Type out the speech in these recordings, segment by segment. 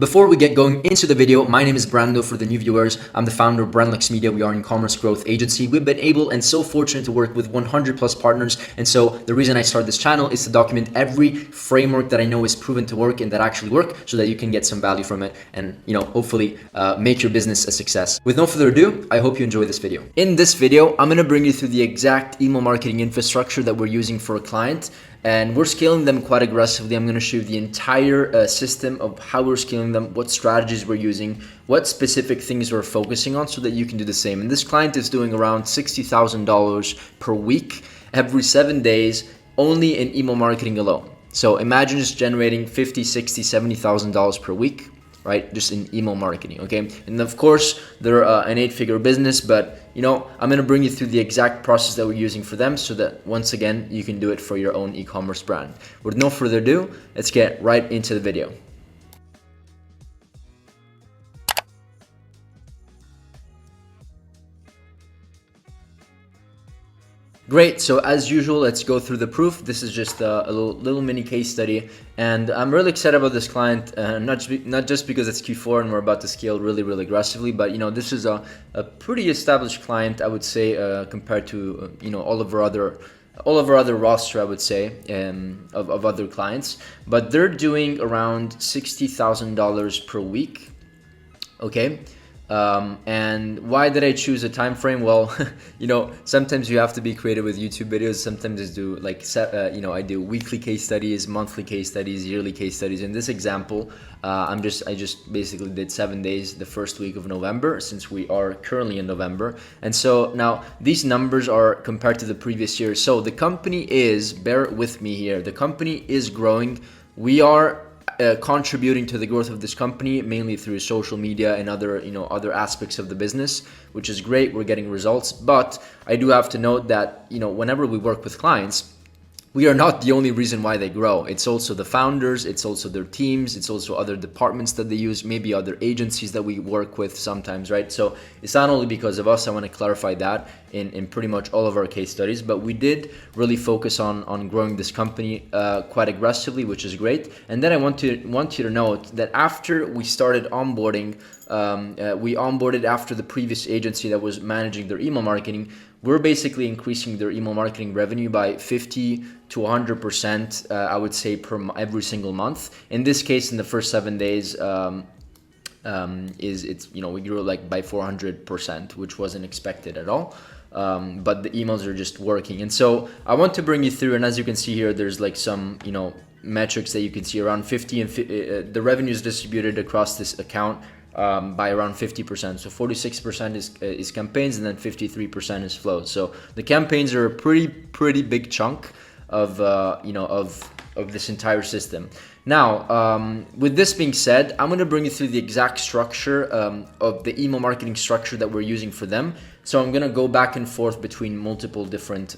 Before we get going into the video, my name is Brando for the new viewers. I'm the founder of Brandlux Media. We are an e-commerce growth agency. We've been able and so fortunate to work with 100 plus partners. And so the reason I started this channel is to document every framework that I know is proven to work and that actually work so that you can get some value from it and, hopefully make your business a success. With no further ado, I hope you enjoy this video. In this video, I'm going to bring you through the exact email marketing infrastructure that we're using for a client. And we're scaling them quite aggressively. I'm going to show you the entire system of how we're scaling them, what strategies we're using, what specific things we're focusing on so that you can do the same. And this client is doing around $60,000 per week, every 7 days, only in email marketing alone. So imagine just generating $50,000, $60,000, $70,000 per week, right? Just in email marketing, okay? And of course, they're an 8-figure business, but I'm gonna bring you through the exact process that we're using for them so that once again, you can do it for your own e-commerce brand. With no further ado, let's get right into the video. Great, so as usual, let's go through the proof. This is just a little mini case study, and I'm really excited about this client, not just because it's Q4 and we're about to scale really aggressively, but this is a pretty established client, I would say, compared to all of our other roster, I would say, of other clients. But they're doing around $60,000 per week, okay? And why did I choose a time frame? Well, sometimes you have to be creative with YouTube videos. Sometimes I do I do weekly case studies, monthly case studies, yearly case studies. In this example, I just basically did 7 days, the first week of November, since we are currently in November. And so now these numbers are compared to the previous year. So the company is, bear with me here, the company is growing. We are contributing to the growth of this company mainly through social media and other aspects of the business, which is great. We're getting results, but I do have to note that whenever we work with clients, we are not the only reason why they grow. It's also the founders, it's also their teams, it's also other departments that they use, maybe other agencies that we work with sometimes, right? So it's not only because of us. I want to clarify that in pretty much all of our case studies, but we did really focus on growing this company quite aggressively, which is great. And then I want you to note that after we started onboarding, we onboarded after the previous agency that was managing their email marketing. We're basically increasing their email marketing revenue by 50 to 100%, I would say, every single month. In this case, in the first 7 days, we grew like by 400%, which wasn't expected at all. But the emails are just working. And so I want to bring you through, and as you can see here, there's like some, metrics that you can see around 50 and the revenue is distributed across this account by around 50%. So 46% is campaigns, and then 53% is flows. So the campaigns are a pretty big chunk of this entire system. Now, with this being said, I'm going to bring you through the exact structure of the email marketing structure that we're using for them. So I'm going to go back and forth between multiple different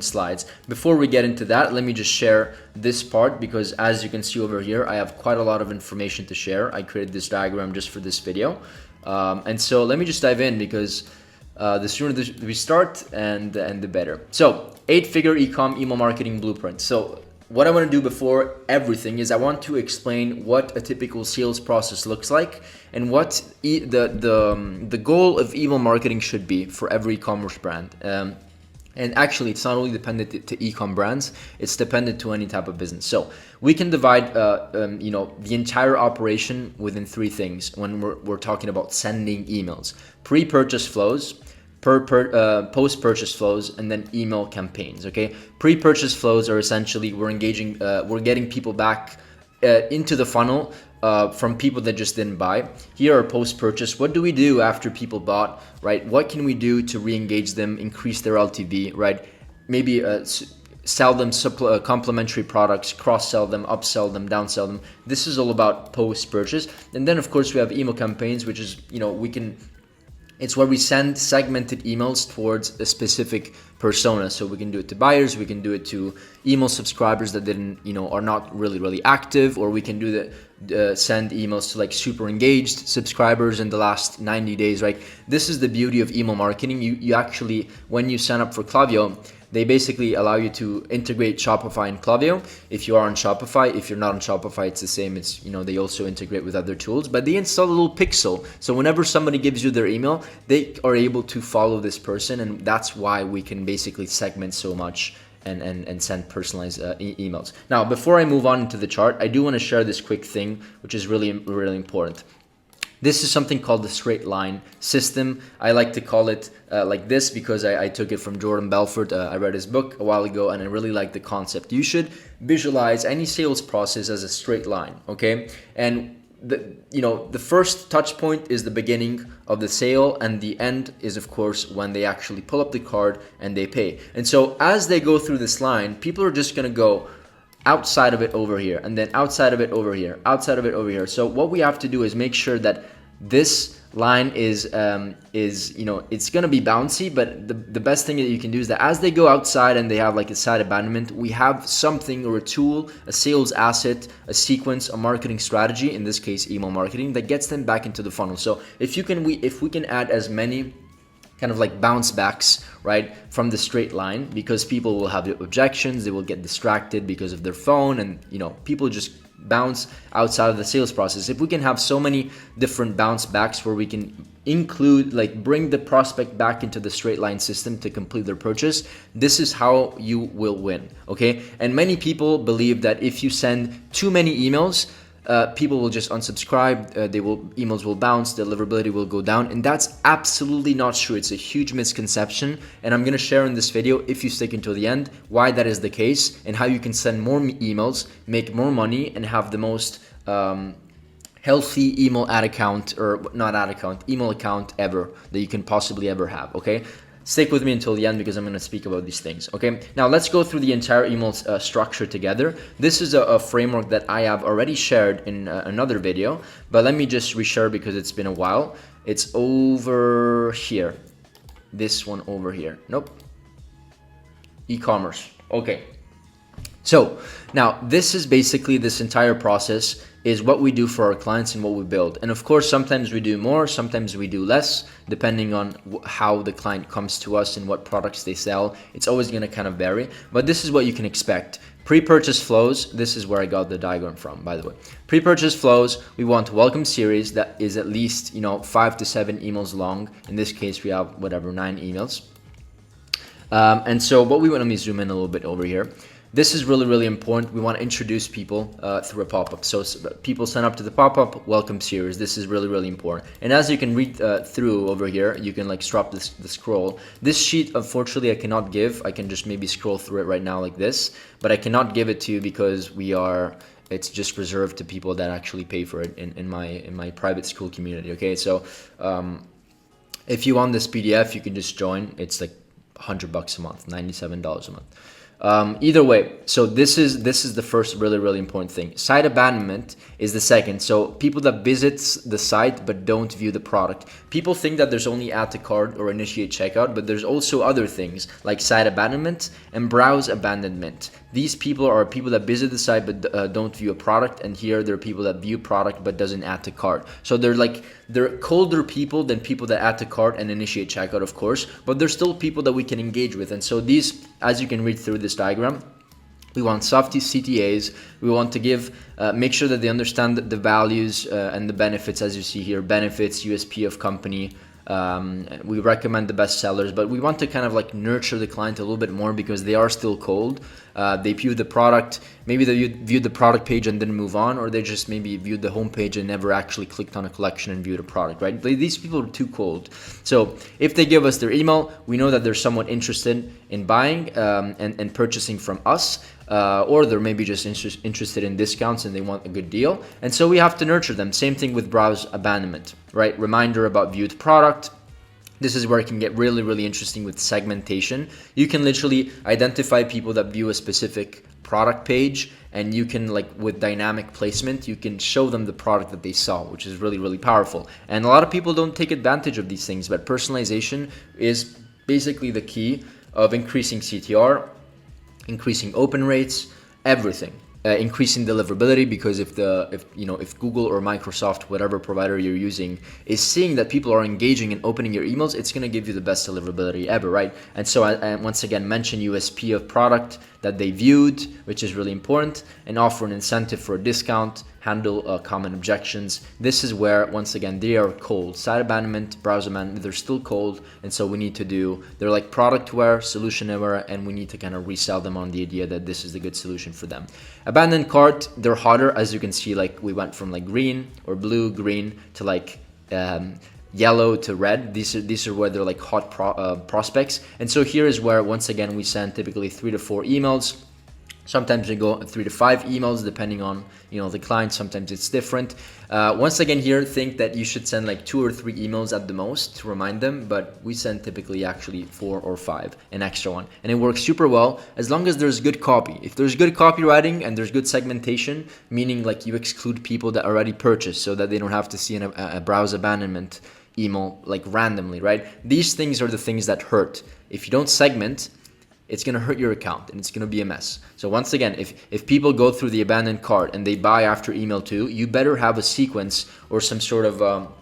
slides. Before we get into that, let me just share this part, because as you can see over here, I have quite a lot of information to share. I created this diagram just for this video. And so let me just dive in, because the sooner we start and the better. So 8-figure ecom email marketing blueprint. So what I want to do before everything is I want to explain what a typical sales process looks like and what the goal of email marketing should be for every e-commerce brand. And actually, it's not only dependent to e-com brands, it's dependent to any type of business. So we can divide, the entire operation within 3 things when we're talking about sending emails: pre-purchase flows, post-purchase flows, and then email campaigns. Okay, pre-purchase flows are essentially we're getting people back into the funnel from people that just didn't buy. Here are post-purchase. What do we do after people bought, right? What can we do to re-engage them, increase their LTV, right? Maybe sell them complementary products, cross-sell them, upsell them, downsell them. This is all about post-purchase. And then of course we have email campaigns, which is, it's where we send segmented emails towards a specific persona. So we can do it to buyers, we can do it to email subscribers that are not really active, or we can do send emails to like super engaged subscribers in the last 90 days, right? This is the beauty of email marketing. You actually, when you sign up for Klaviyo, They basically allow you to integrate Shopify and Klaviyo if you are on Shopify. If you're not on Shopify, it's the same. It's, they also integrate with other tools, but they install a little pixel. So whenever somebody gives you their email, they are able to follow this person, and that's why we can basically segment so much and send personalized emails. Now, before I move on into the chart, I do want to share this quick thing, which is really, really important. This is something called the straight line system. I like to call it like this because I took it from Jordan Belfort. I read his book a while ago, and I really like the concept. You should visualize any sales process as a straight line, okay? And the first touch point is the beginning of the sale, and the end is, of course, when they actually pull up the card and they pay. And so as they go through this line, people are just going to go outside of it over here, and then outside of it over here, outside of it over here. So what we have to do is make sure that this line is it's going to be bouncy, but the best thing that you can do is that as they go outside and they have like a side abandonment, we have something or a tool, a sales asset, a sequence, a marketing strategy, in this case email marketing, that gets them back into the funnel. So if we can add as many kind of like bounce backs, right, from the straight line, because people will have objections, they will get distracted because of their phone, and people just bounce outside of the sales process. If we can have so many different bounce backs where we can include, like, bring the prospect back into the straight line system to complete their purchase, this is how you will win, okay? And many people believe that if you send too many emails, people will just unsubscribe, emails will bounce, deliverability will go down, and that's absolutely not true. It's a huge misconception, and I'm gonna share in this video, if you stick until the end, why that is the case and how you can send more emails, make more money, and have the most healthy email email account ever that you can possibly ever have, okay? Stick with me until the end because I'm going to speak about these things, okay? Now, let's go through the entire email structure together. This is a framework that I have already shared in another video, but let me just reshare because it's been a while. It's over here. This one over here. Nope. E-commerce. Okay. So now this is basically, this entire process is what we do for our clients and what we build. And of course, sometimes we do more, sometimes we do less, depending on how the client comes to us and what products they sell. It's always going to kind of vary, but this is what you can expect. Pre-purchase flows, this is where I got the diagram from, by the way. Pre-purchase flows, we want a welcome series that is at least 5 to 7 emails long. In this case, we have 9 emails. And so what we want, let me zoom in a little bit over here. This is really, really important. We want to introduce people through a pop-up. So people sign up to the pop-up welcome series. This is really, really important. And as you can read through over here, you can like stop the scroll. This sheet, unfortunately, I cannot give. I can just maybe scroll through it right now like this, but I cannot give it to you because it's just reserved to people that actually pay for it in my private school community. Okay, so if you want this PDF, you can just join. It's like $100 a month, $97 a month. Either way, so this is the first really, really important thing. Site abandonment is the second. So people that visits the site but don't view the product. People think that there's only add to cart or initiate checkout, but there's also other things like site abandonment and browse abandonment. These people are people that visit the site but don't view a product, and here there are people that view product but doesn't add to cart. So they're colder people than people that add to cart and initiate checkout, of course, but they're still people that we can engage with. And so these, as you can read through this diagram, we want softy CTAs. We want to make sure that they understand the values and the benefits, as you see here, benefits, USP of company. We recommend the best sellers, but we want to kind of like nurture the client a little bit more because they are still cold. They viewed the product, maybe they viewed the product page and didn't move on, or they just maybe viewed the homepage and never actually clicked on a collection and viewed a product, right? These people are too cold. So if they give us their email, we know that they're somewhat interested in buying and purchasing from us, or they're maybe just interested in discounts and they want a good deal. And so we have to nurture them. Same thing with browse abandonment, right? Reminder about viewed product. This is where it can get really, really interesting with segmentation. You can literally identify people that view a specific product page, and you can, like with dynamic placement, you can show them the product that they saw, which is really, really powerful. And a lot of people don't take advantage of these things, but personalization is basically the key of increasing CTR, increasing open rates, everything. increasing deliverability, because if Google or Microsoft, whatever provider you're using, is seeing that people are engaging and opening your emails, it's going to give you the best deliverability ever, right? And so I once again mention USP of product that they viewed, which is really important, and offer an incentive for a discount, handle common objections. This is where, once again, they are cold. Site abandonment, browser abandonment, they're still cold, and so we need to do, they're like product-aware, solution-aware, and we need to kind of resell them on the idea that this is the good solution for them. Abandoned cart, they're hotter, as you can see, like we went from like green or blue, green to like yellow to red. These are where they're like hot prospects. And so here is where, once again, we send typically 3 to 4 emails. Sometimes we go 3 to 5 emails depending on the client. Sometimes it's different. Once again, here, think that you should send like 2 or 3 emails at the most to remind them, but we send typically actually 4 or 5, an extra one, and it works super well as long as there's good copy. If there's good copywriting and there's good segmentation, meaning like you exclude people that already purchased so that they don't have to see a browse abandonment email like randomly, right? These things are the things that hurt. If you don't segment, it's going to hurt your account and it's going to be a mess. So once again, if people go through the abandoned cart and they buy after email 2, you better have a sequence or some sort of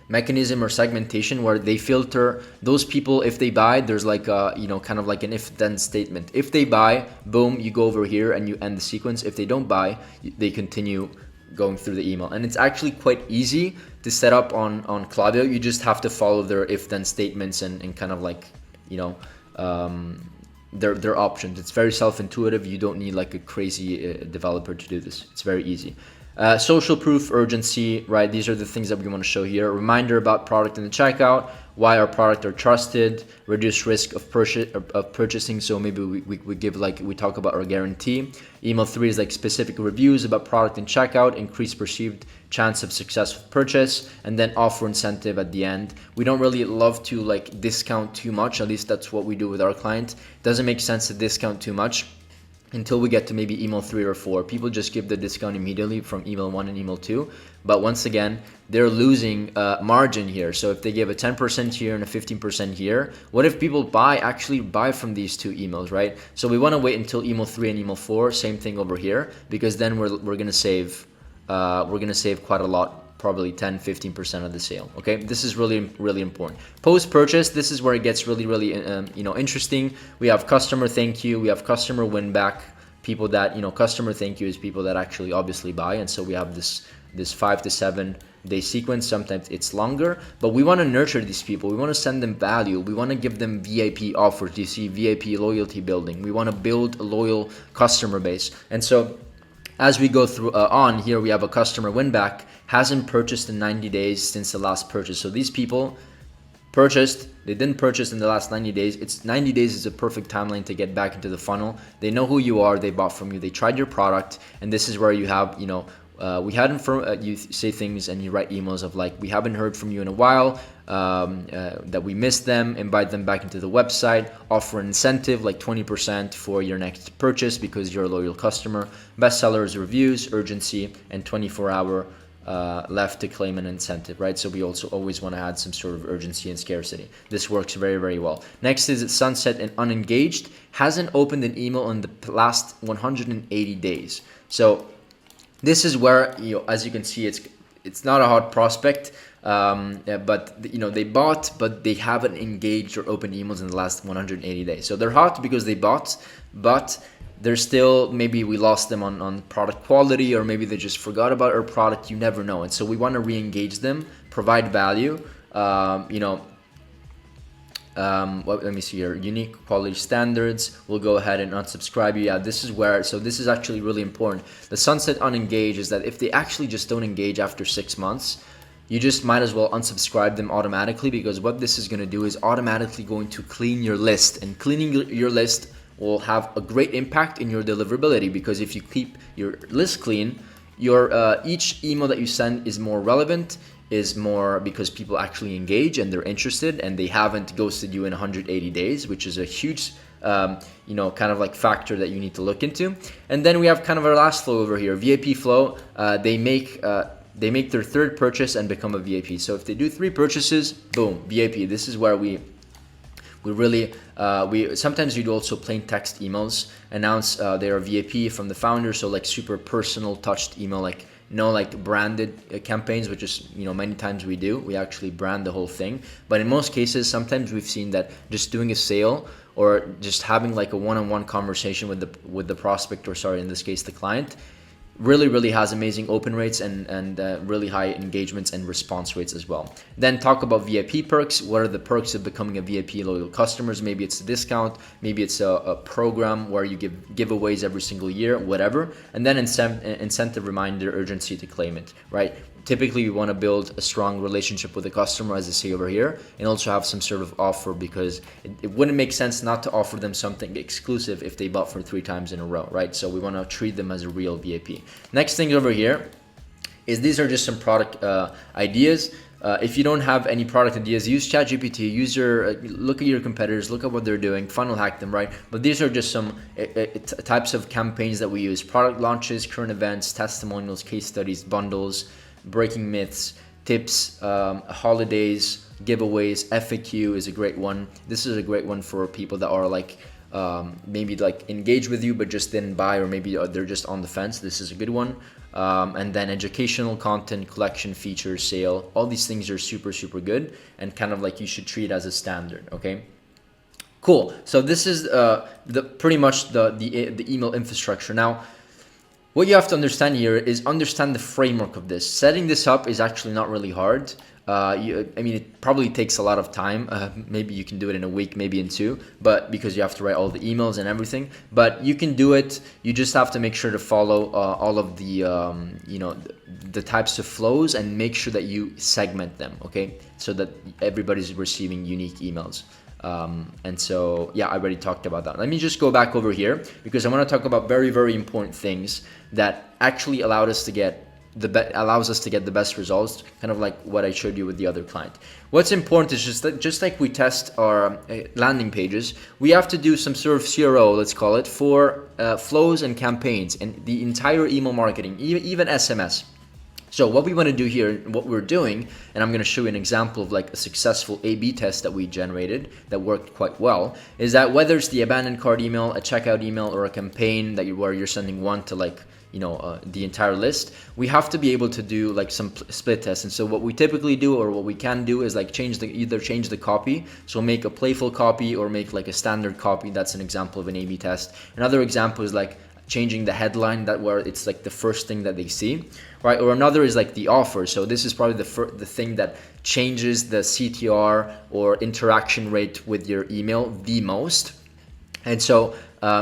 mechanism or segmentation where they filter those people. If they buy, there's like kind of like an if-then statement. If they buy, boom, you go over here and you end the sequence. If they don't buy, they continue going through the email. And it's actually quite easy to set up on Klaviyo. You just have to follow their if-then statements and kind of like, their options. It's very self-intuitive. You don't need like a crazy developer to do this. It's very easy. Social proof, urgency, right? These are the things that we want to show here. Reminder about product in the checkout, why our product are trusted, reduce risk of purchasing. So maybe we give we talk about our guarantee. Email 3 is like specific reviews about product in checkout, increase perceived chance of successful purchase, and then offer incentive at the end. We don't really love to like discount too much. At least that's what we do with our client. It doesn't make sense to discount too much until we get to maybe email 3 or 4. People just give the discount immediately from email 1 and email 2. But once again, they're losing margin here. So if they give a 10% here and a 15% here, what if people actually buy from these 2 emails, right? So we want to wait until email 3 and email 4, same thing over here, because then we're going to save quite a lot, probably 10-15% of the sale. Okay, this is really important. Post purchase, this is where it gets really interesting. We have customer thank you, we have customer win back, people that customer thank you is people that actually obviously buy, and so we have this 5 to 7 day sequence. Sometimes it's longer, but we want to nurture these people. We want to send them value. We want to give them VIP offers. You see, VIP loyalty building. We want to build a loyal customer base. And so as we go through on here, we have a customer win back, hasn't purchased in 90 days since the last purchase. So these people purchased, they didn't purchase in the last 90 days. It's 90 days is a perfect timeline to get back into the funnel. They know who you are, they bought from you, they tried your product, and this is where you have, we hadn't you say things and you write emails of like, we haven't heard from you in a while, that we missed them, invite them back into the website, offer an incentive like 20% for your next purchase because you're a loyal customer, bestsellers, reviews, urgency, and 24-hour left to claim an incentive, right? So we also always want to add some sort of urgency and scarcity. This works very well. Next is sunset and unengaged, hasn't opened an email in the last 180 days. So this is where, as you can see, it's not a hot prospect, but they bought, but they haven't engaged or opened emails in the last 180 days. So they're hot because they bought, but they're still, maybe we lost them on product quality, or maybe they just forgot about our product. You never know. And so we want to re-engage them, provide value. Let me see here. Unique quality standards. We'll go ahead and unsubscribe you. Yeah, this is where, so this is actually really important. The sunset unengage is that if they actually just don't engage after 6 months, you just might as well unsubscribe them automatically, because what this is going to do is automatically going to clean your list, and cleaning your list will have a great impact in your deliverability, because if you keep your list clean, your each email that you send is more relevant, is more because people actually engage and they're interested and they haven't ghosted you in 180 days, which is a huge kind of like factor that you need to look into. And then we have kind of our last flow over here, VIP flow. They make their 3rd purchase and become a VIP. So if they do 3 purchases, boom, VIP. This is where we We really, we sometimes we'd also plain text emails, announce they are VIP from the founder, so like super personal touched email, like no like branded campaigns, which is, you know, many times we do. We actually brand the whole thing. But in most cases, sometimes we've seen that just doing a sale or just having like a one-on-one conversation with the prospect, or sorry, in this case, the client, really has amazing open rates and really high engagements and response rates as well. Then talk about VIP perks. What are the perks of becoming a VIP loyal customers? Maybe it's a discount, maybe it's a program where you give giveaways every single year, whatever. And then incentive, reminder, urgency to claim it, right? Typically, we want to build a strong relationship with the customer, as I see over here, and also have some sort of offer, because it wouldn't make sense not to offer them something exclusive if they bought for 3 times in a row, right? So we want to treat them as a real VIP. Next thing over here is these are just some product ideas. If you don't have any product ideas, use ChatGPT, use your, look at your competitors, look at what they're doing, funnel hack them, right? But these are just some types of campaigns that we use: product launches, current events, testimonials, case studies, bundles, breaking myths, tips, holidays, giveaways. FAQ is a great one. This is a great one for people that are like maybe like engaged with you but just didn't buy, or maybe they're just on the fence. This is a good one. And then educational content, collection, features, sale. All these things are super good, and kind of like you should treat as a standard. Okay. Cool. So this is pretty much the email infrastructure. Now, what you have to understand here is understand the framework of this. Setting this up is actually not really hard. I mean, it probably takes a lot of time. Maybe you can do it in a week, maybe in 2, but because you have to write all the emails and everything. But you can do it. You just have to make sure to follow all of the the types of flows, and make sure that you segment them. Okay, so that everybody's receiving unique emails. And so, yeah, I already talked about that. Let me just go back over here, because I want to talk about very important things that actually allows us to get the best results, kind of like what I showed you with the other client. What's important is just like we test our landing pages, we have to do some sort of CRO, let's call it, for flows and campaigns and the entire email marketing, even SMS. So what we want to do here, what we're doing, and I'm going to show you an example of like a successful A/B test that we generated that worked quite well, is that whether it's the abandoned cart email, a checkout email, or a campaign where you're sending one to like, the entire list, we have to be able to do like some split tests. And so what we typically do, or what we can do, is like change the copy. So make a playful copy or make like a standard copy. That's an example of an A/B test. Another example is like changing the headline, that where it's like the first thing that they see, right? Or another is like the offer. So this is probably the thing that changes the CTR or interaction rate with your email the most. And so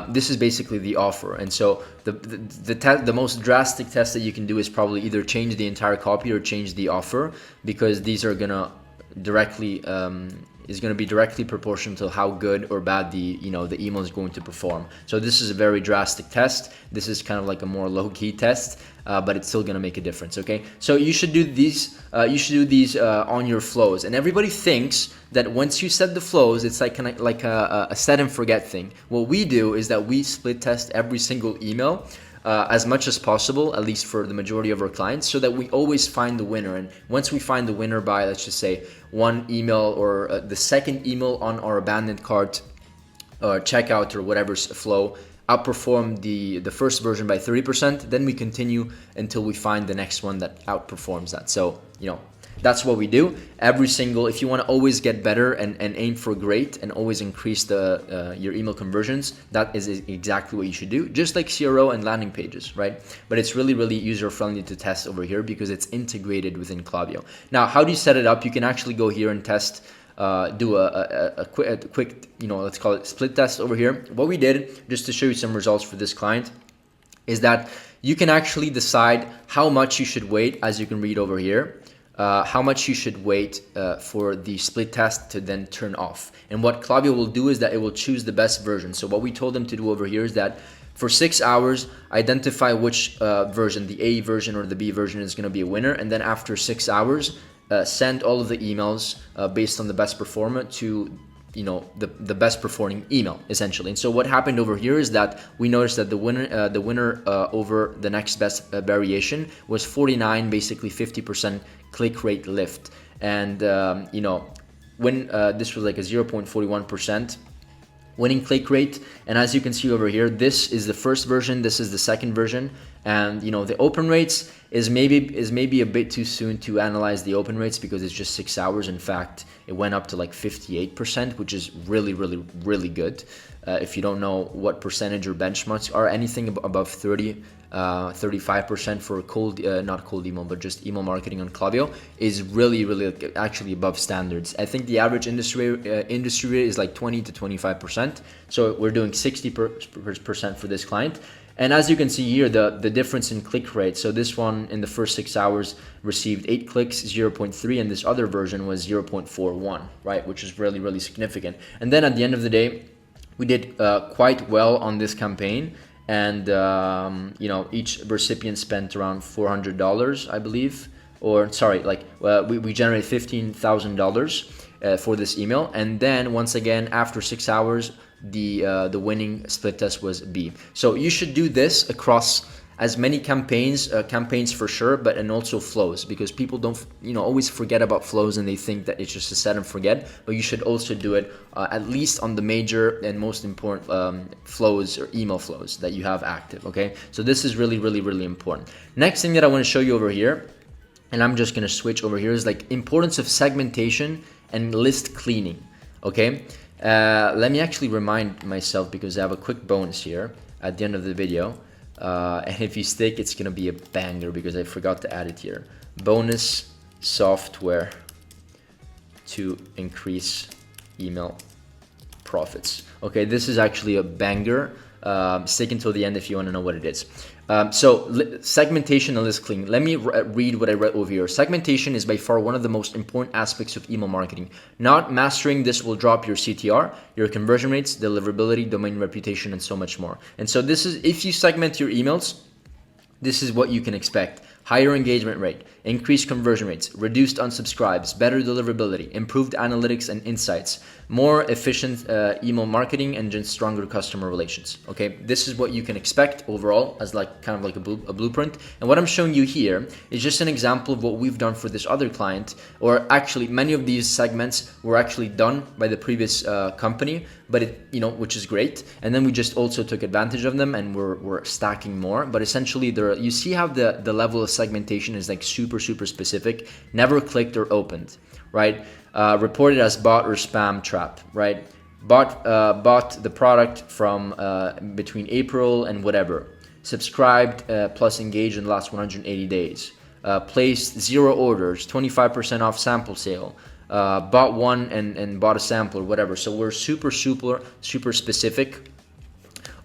this is basically the offer. And so the most drastic test that you can do is probably either change the entire copy or change the offer, because these are gonna directly is going to be directly proportional to how good or bad the email is going to perform. So this is a very drastic test. This is kind of like a more low-key test, but it's still going to make a difference. Okay, so you should do these. On your flows, and everybody thinks that once you set the flows, it's like kind of like a set and forget thing. What we do is that we split test every single email. As much as possible, at least for the majority of our clients, so that we always find the winner. And once we find the winner by, let's just say, one email or the second email on our abandoned cart checkout or whatever flow outperform the first version by 30%, then we continue until we find the next one that outperforms that. So, that's what we do. If you want to always get better and aim for great and always increase your email conversions, that is exactly what you should do. Just like CRO and landing pages, right? But it's really user friendly to test over here because it's integrated within Klaviyo. Now, how do you set it up? You can actually go here and test, do a quick, let's call it split test over here. What we did, just to show you some results for this client, is that you can actually decide how much you should wait, as you can read over here. How much you should wait for the split test to then turn off. And what Klaviyo will do is that it will choose the best version. So what we told them to do over here is that for 6 hours, identify which version, the A version or the B version, is going to be a winner. And then after 6 hours, send all of the emails based on the best performer to the best performing email, essentially. And so what happened over here is that we noticed that the winner over the next best variation was 49, basically 50% click rate lift. And this was like a 0.41% winning click rate. And as you can see over here, this is the first version, this is the second version, and you know, the open rates is maybe a bit too soon to analyze the open rates because it's just 6 hours. In fact, it went up to like 58%, which is really good. If you don't know what percentage or benchmarks are, anything above 35% for not cold email, but just email marketing on Klaviyo is really actually above standards. I think the average industry rate is like 20 to 25%. So we're doing 60% for this client. And as you can see here, the difference in click rate. So this one in the first 6 hours received 8 clicks, 0.3, and this other version was 0.41, right? Which is really significant. And then at the end of the day, we did quite well on this campaign. And you know, each recipient spent around $400, I believe, or sorry, like we generated $15,000 for this email. And then once again, after 6 hours, the winning split test was B. So you should do this across as many campaigns for sure, but and also flows, because people don't, you know, always forget about flows and they think that it's just a set and forget. But you should also do it at least on the major and most important flows or email flows that you have active. Okay, so this is really important. Next thing that I want to show you over here, and I'm just gonna switch over here, is like importance of segmentation and list cleaning. Okay, let me actually remind myself, because I have a quick bonus here at the end of the video. And if you stick, it's gonna be a banger because I forgot to add it here. Bonus software to increase email profits. Okay, this is actually a banger. Stick until the end if you want to know what it is. So segmentation and list cleaning. Let me read what I read over here. Segmentation is by far one of the most important aspects of email marketing. Not mastering this will drop your CTR, your conversion rates, deliverability, domain reputation, and so much more. And so this is, if you segment your emails, this is what you can expect. Higher engagement rate, increased conversion rates, reduced unsubscribes, better deliverability, improved analytics and insights, more efficient email marketing, and just stronger customer relations. Okay, this is what you can expect overall as like kind of like a blueprint. And what I'm showing you here is just an example of what we've done for this other client, or actually many of these segments were actually done by the previous company, but it, you know, which is great. And then we just also took advantage of them and we're stacking more. But essentially, you see how the level of segmentation is like super specific, never clicked or opened, right? Reported as bot or spam trap, right? Bought the product from between April and whatever. Subscribed plus engaged in the last 180 days. Placed 0 orders, 25% off sample sale. Bought one and bought a sample or whatever. So we're super specific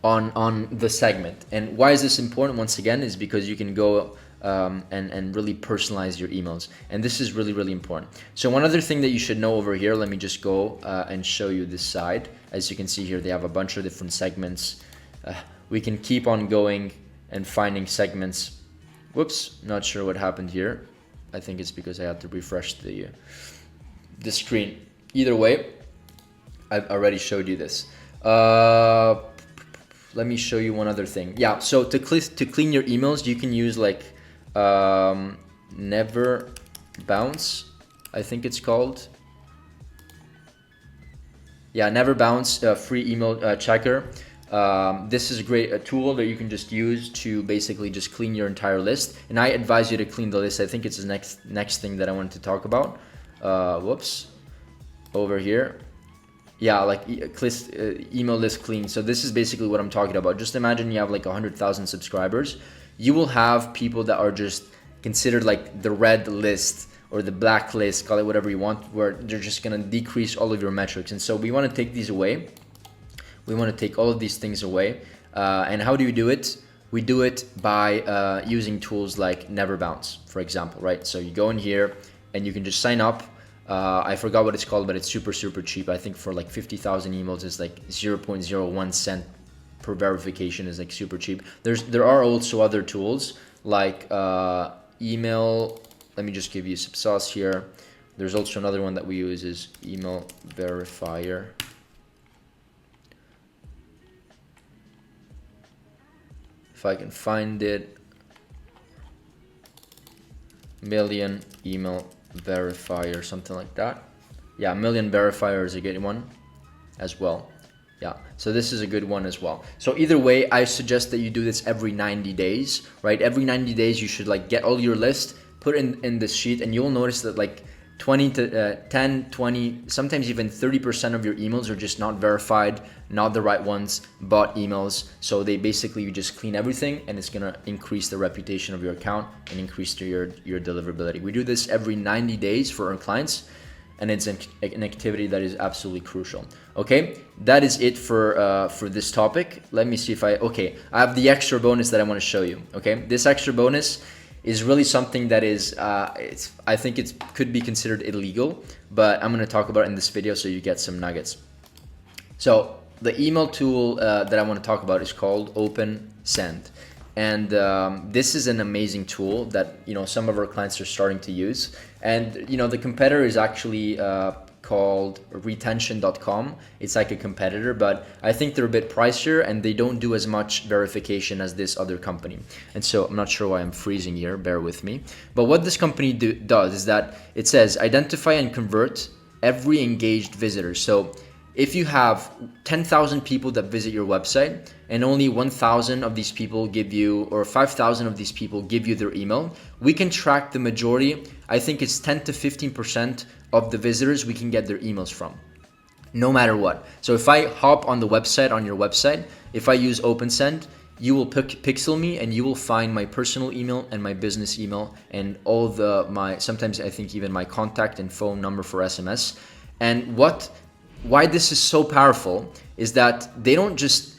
on the segment. And why is this important? Once again, is because you can go and really personalize your emails. And this is really important. So one other thing that you should know over here, let me just go and show you this side. As you can see here, they have a bunch of different segments. We can keep on going and finding segments. Whoops, not sure what happened here. I think it's because I had to refresh the screen. Either way, I've already showed you this. Let me show you one other thing. Yeah, so to clean your emails, you can use like Never Bounce, I think it's called. Yeah, Never Bounce, free email checker. This is a tool that you can just use to basically just clean your entire list. And I advise you to clean the list. I think it's the next thing that I wanted to talk about. Whoops, over here. Yeah, like email list clean. So this is basically what I'm talking about. Just imagine you have like 100,000 subscribers. You will have people that are just considered like the red list or the black list, call it whatever you want, where they're just gonna decrease all of your metrics. And so we want to take these away. We want to take all of these things away. And how do you do it? We do it by using tools like Never Bounce, for example, right? So you go in here and you can just sign up. I forgot what it's called, but it's super cheap. I think for like 50,000 emails, it's like 0.01 cent per verification, is like super cheap. There are also other tools like email. Let me just give you some sauce here. There's also another one that we use is Email Verifier. If I can find it, Million Email Verifier, something like that. Yeah, a million verifier is a good one as well. Yeah, so this is a good one as well. So either way, I suggest that you do this every 90 days, right? Every 90 days, you should like get all your list, put in this sheet, and you'll notice that like 20 to 10, 20, sometimes even 30% of your emails are just not verified, not the right ones, bot emails. So they basically, you just clean everything, and it's gonna increase the reputation of your account and increase your deliverability. We do this every 90 days for our clients, and it's an activity that is absolutely crucial. Okay, that is it for this topic. Let me see if I have the extra bonus that I want to show you. Okay, this extra bonus is really something that is I think it could be considered illegal, but I'm going to talk about it in this video so you get some nuggets. So the email tool that I want to talk about is called Open Send. And this is an amazing tool that some of our clients are starting to use. And the competitor is actually called retention.com. It's like a competitor, but I think they're a bit pricier and they don't do as much verification as this other company. And so I'm not sure why I'm freezing here, bear with me. But what this company does is that it says identify and convert every engaged visitor. So if you have 10,000 people that visit your website and only 1,000 of these people give you, or 5,000 of these people give you their email, we can track the majority. I think it's 10 to 15% of the visitors we can get their emails from, no matter what. So if I hop on the website, on your website, if I use OpenSend, you will pixel me and you will find my personal email and my business email and all sometimes I think even my contact and phone number for SMS. And why this is so powerful is that they don't just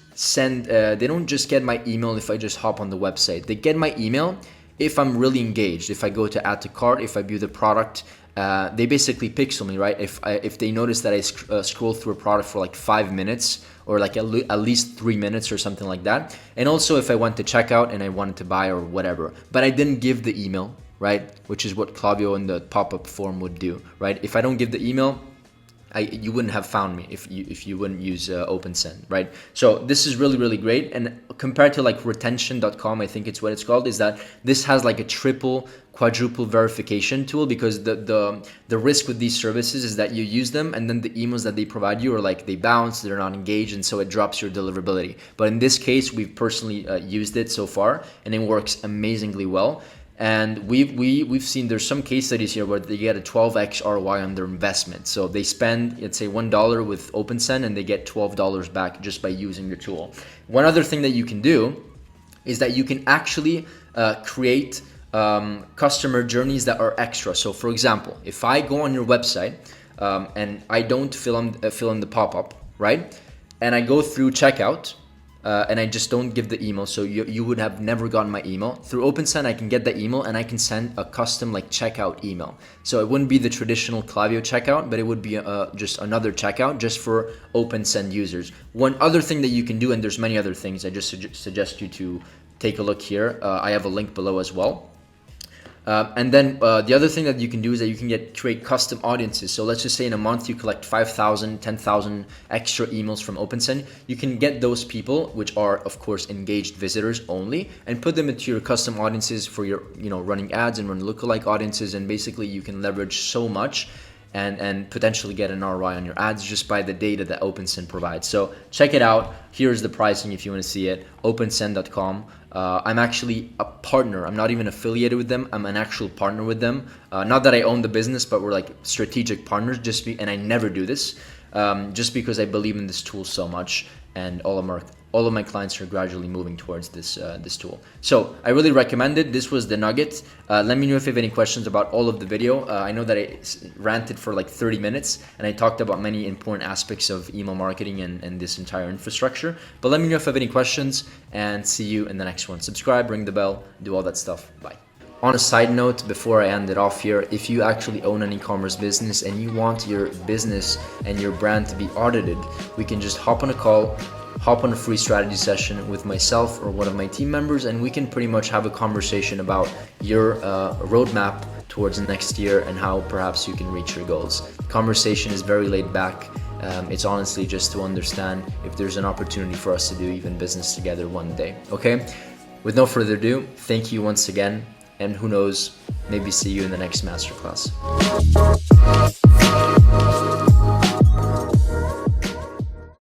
get my email if I just hop on the website. They get my email if I'm really engaged. If I go to add to cart, if I view the product, they basically pixel me, right? If they notice that I scroll through a product for like 5 minutes or like at least 3 minutes or something like that. And also if I went to checkout and I wanted to buy or whatever, but I didn't give the email, right? Which is what Klaviyo and the pop-up form would do, right? If I don't give the email, you wouldn't have found me if you wouldn't use OpenSend, right? So this is really, really great. And compared to like retention.com, I think it's what it's called, is that this has like a triple, quadruple verification tool, because the risk with these services is that you use them and then the emails that they provide you are like they bounce, they're not engaged, and so it drops your deliverability. But in this case, we've personally used it so far and it works amazingly well. And we've seen there's some case studies here where they get a 12x ROI on their investment. So they spend, let's say, $1 with OpenSend and they get $12 back just by using your tool. One other thing that you can do is that you can actually create customer journeys that are extra. So for example, if I go on your website and I don't fill in the pop-up, right? And I go through checkout, and I just don't give the email, so you would have never gotten my email. Through OpenSend, I can get the email and I can send a custom like checkout email. So it wouldn't be the traditional Klaviyo checkout, but it would be just another checkout just for OpenSend users. One other thing that you can do, and there's many other things, I just suggest you to take a look here. I have a link below as well. And then the other thing that you can do is that you can create custom audiences. So let's just say in a month you collect 5,000, 10,000 extra emails from OpenSend. You can get those people, which are of course engaged visitors only, and put them into your custom audiences for your running ads and run lookalike audiences. And basically you can leverage so much and potentially get an ROI on your ads just by the data that OpenSend provides. So check it out. Here's the pricing if you want to see it. OpenSend.com. I'm actually a partner. I'm not even affiliated with them. I'm an actual partner with them. Not that I own the business, but we're like strategic partners. And I never do this, just because I believe in this tool so much, and all of my clients are gradually moving towards this tool. So I really recommend it. This was the nugget. Let me know if you have any questions about all of the video. I know that I ranted for like 30 minutes and I talked about many important aspects of email marketing and this entire infrastructure. But let me know if you have any questions, and see you in the next one. Subscribe, ring the bell, do all that stuff. Bye. On a side note, before I end it off here, if you actually own an e-commerce business and you want your business and your brand to be audited, we can just hop on a call, hop on a free strategy session with myself or one of my team members, and we can pretty much have a conversation about your roadmap towards next year and how perhaps you can reach your goals. The conversation is very laid back. It's honestly just to understand if there's an opportunity for us to do even business together one day. Okay? With no further ado, thank you once again, and who knows, maybe see you in the next masterclass.